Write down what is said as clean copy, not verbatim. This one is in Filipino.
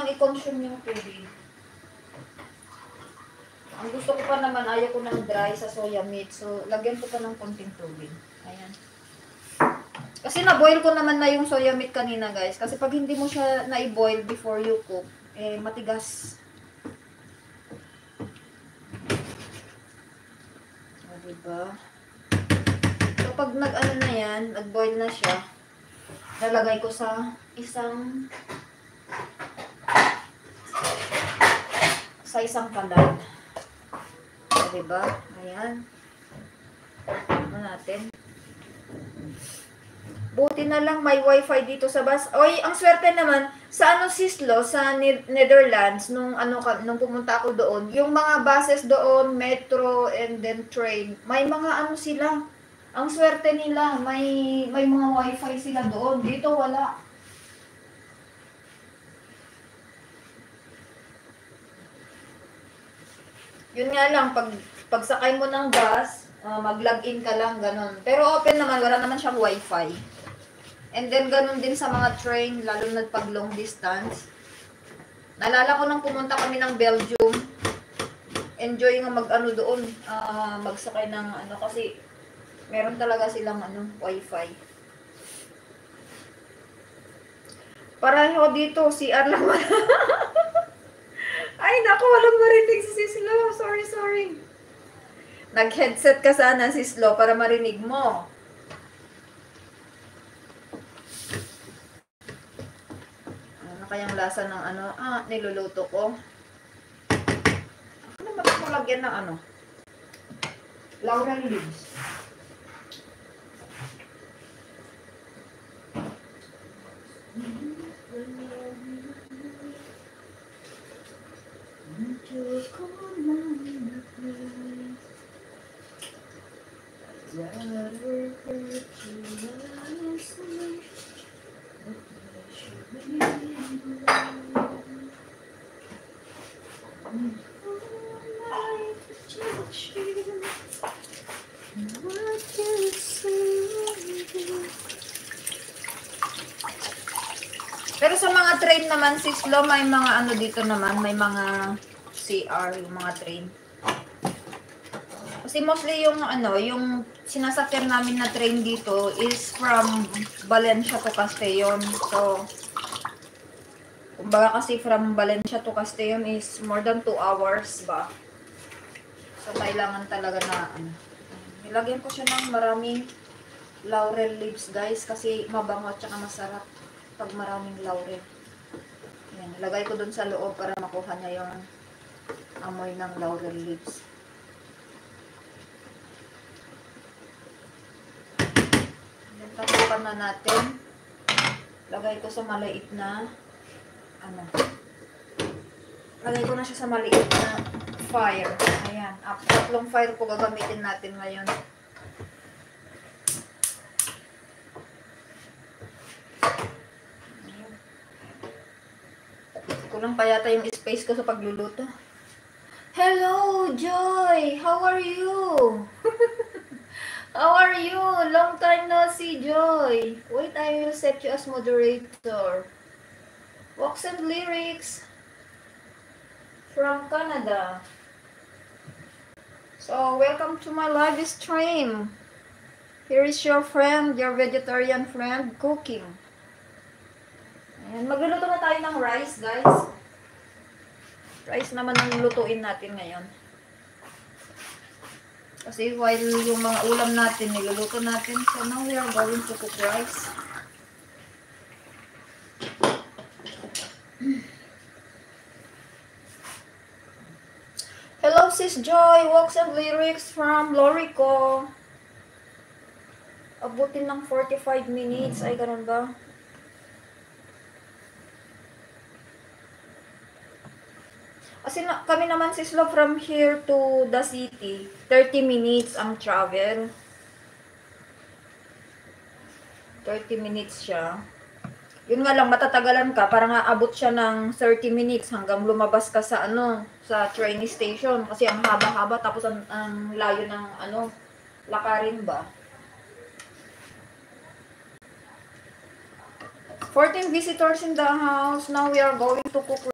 nang i-consume yung tubig. Ang gusto ko pa naman, ayaw ko ng dry sa soya meat. So, lagyan ko pa ng konting tubig. Ayan. Kasi na-boil ko naman na yung soya meat kanina, guys. Kasi pag hindi mo siya na-boil before you cook, eh, matigas. O, diba? So, pag nag-ano na yan, nag-boil na siya, lalagay ko sa isang kalan. O, diba? Ayan. Ano natin? Buti na lang may wifi dito sa bus. Oy, ang swerte naman sa Sislo, sa Netherlands nung nung pumunta ako doon, yung mga buses doon, metro and then train, may mga sila. Ang swerte nila, may mga wifi sila doon. Dito wala. Yun nga lang pag sakay mo ng bus, mag-login ka lang ganun. Pero open naman, wala naman siyang wifi. And then, ganun din sa mga train, lalo na pag long distance. Naalala ko nang pumunta kami ng Belgium. Enjoy nga doon, magsakay ng kasi meron talaga silang wifi. Pareho dito, CR lang wala. Ay, naku, walang marinig si Sislo. Sorry. Nag-headset ka sana, Sislo, para marinig mo. Kayang lasa ng niluluto ko. Ano naman lagyan ng laurel leaves. Pero sa mga train naman, Sislo, may mga dito naman, may mga CR, yung mga train. Kasi mostly yung yung sinasakyan namin na train dito is from Valencia to Castellon. So, kumbaga kasi from Valencia to Castellon is more than 2 hours ba. So, kailangan talaga na nilagyan ko siya ng maraming laurel leaves, guys, kasi mabango at saka masarap pag maraming laurel. Yan, ilagay ko dun sa loob para makuha niya yung amoy ng laurel leaves. Yan, tapukan na natin. Lagay ko sa maliit na lagay ko na siya sa maliit na fire. Ayan, tatlong fire po gagamitin natin ngayon. Kulang pa yata yung space ko sa pagluluto. Hello, Joy! How are you? How are you? Long time no see, Joy. Wait, I will set you as moderator. Walks and lyrics from Canada. So, welcome to my live stream. Here is your friend, your vegetarian friend, cooking. Ayan, magluluto na tayo ng rice, guys. Rice naman ang lutuin natin ngayon. Kasi while yung mga ulam natin, niluluto natin. So now we are going to cook rice. Hello, Sis Joy. Walks and lyrics from Lorico. Abutin ng 45 minutes. Ay, ganun ba? Kasi kami naman, Sislo, from here to the city, 30 minutes ang travel. 30 minutes siya. Yun nga lang, matatagalan ka, parang aabot siya ng 30 minutes hanggang lumabas ka sa sa train station. Kasi ang haba-haba, tapos ang layo ng lakarin ba. 14 visitors in the house. Now we are going to cook